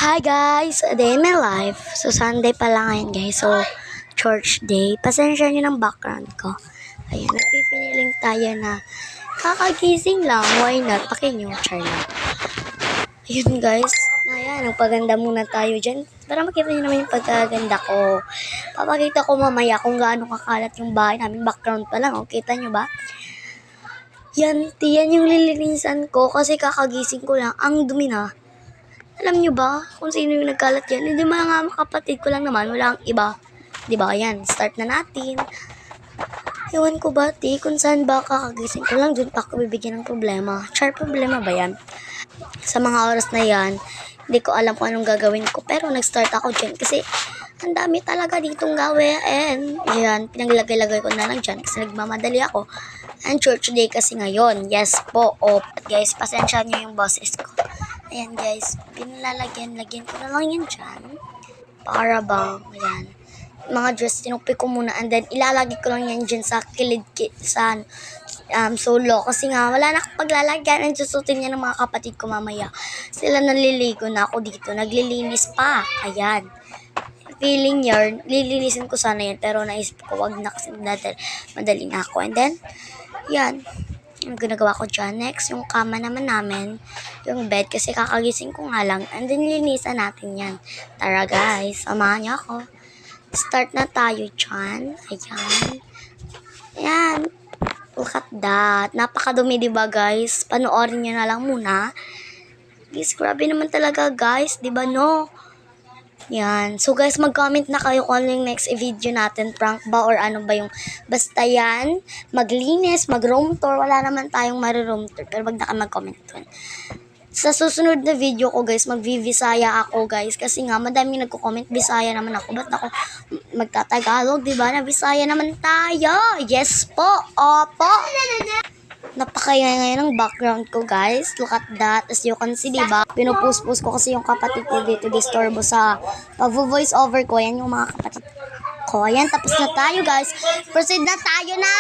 Hi guys! A day in my life. So, Sunday pa lang ngayon guys. So, church day. Pasensya nyo ng background ko. Ayan, nagpipiniling tayo na kakagising lang. Why not? Pakinyo, char lang. Ayun guys. Ayan, nagpaganda muna tayo dyan. Para makita nyo naman yung pagkaganda ko. Papakita ko mamaya kung gaano kakalat yung bahay namin. Background pa lang. O, kita nyo ba? Yan yung lilinisan ko kasi kakagising ko lang. Ang dumi na. Alam nyo ba kung sino yung nagkalat yan? Hindi mga kapatid ko lang naman. Wala ang iba. Diba? Yan. Start na natin. Ewan ko ba, kung saan ba kakagising ko lang, dun pa ako bibigyan ng problema. Char, problema ba yan? Sa mga oras na yan, hindi ko alam kung anong gagawin ko. Pero nag-start ako dyan kasi ang dami talaga ditong gawin. And yan, pinaglagay-lagay ko na lang dyan kasi nagmamadali ako. And church day kasi ngayon. Yes po. Guys, pasensya nyo yung boses ko. Ayan guys, lagyan ko na lang yan dyan. Para bang, ayan. Mga dress, tinupi ko muna. And then, ilalagay ko lang yan dyan sa kilid sa solo. Kasi nga, wala na akong paglalagyan. And susutin niya ng mga kapatid ko mamaya. Sila naliligo na ako dito. Naglilinis pa. Ayan. Feeling yun, lilinisin ko sana yan. Pero naisip ko, wag na kasi madali na ako. And then, yan. Yung ginagawa ko dyan. Next, yung kama naman namin, yung bed, kasi kakagising ko nga lang. And then, linisan natin yan. Tara guys, samahan niyo ako. Start na tayo dyan. Ayan. Ayan. Look at that. Napakadumi, diba guys? Panoorin niyo na lang muna. Guys, grabe naman talaga guys. Diba no? Yan. So guys, mag-comment na kayo kung ano yung next video natin. Prank ba or ano ba yung basta yan. Maglinis, mag-room tour. Wala naman tayong maro-room tour. Pero wag na ka mag-comment dun. Sa susunod na video ko guys, mag-Visaya ako guys. Kasi nga, madami nagko-comment. Bisaya naman ako. Ba't ako magtatagalog, diba? Na Visaya naman tayo. Yes po. Opo. Napakaya ngayon ng background ko guys. Look at that. As you can see, diba? Pinupost-post ko kasi yung kapatid ko dito disturbo sa pag-voice over ko. Yan yung mga kapatid ko. Ayan, tapos na tayo guys. Proceed na tayo na.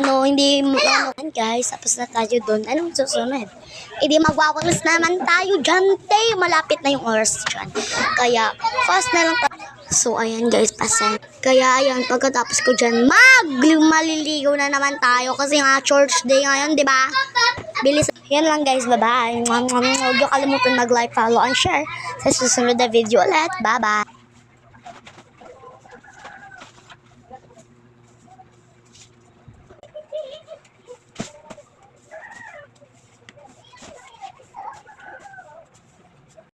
Hindi mo guys. Tapos na tayo dun. Anong susunod? Hindi magwawalis naman tayo dyan. Malapit na yung oras dyan. Kaya, fast na lang. So, ayan guys, pasen. Kaya, ayan, pagkatapos ko dyan, maliligo na naman tayo. Kasi nga, church day ngayon, di ba? Bilis. Yan lang guys, bye-bye. Huwag niyo kalimutan mag-like, follow, and share. Sa susunod na video ulit. Bye-bye.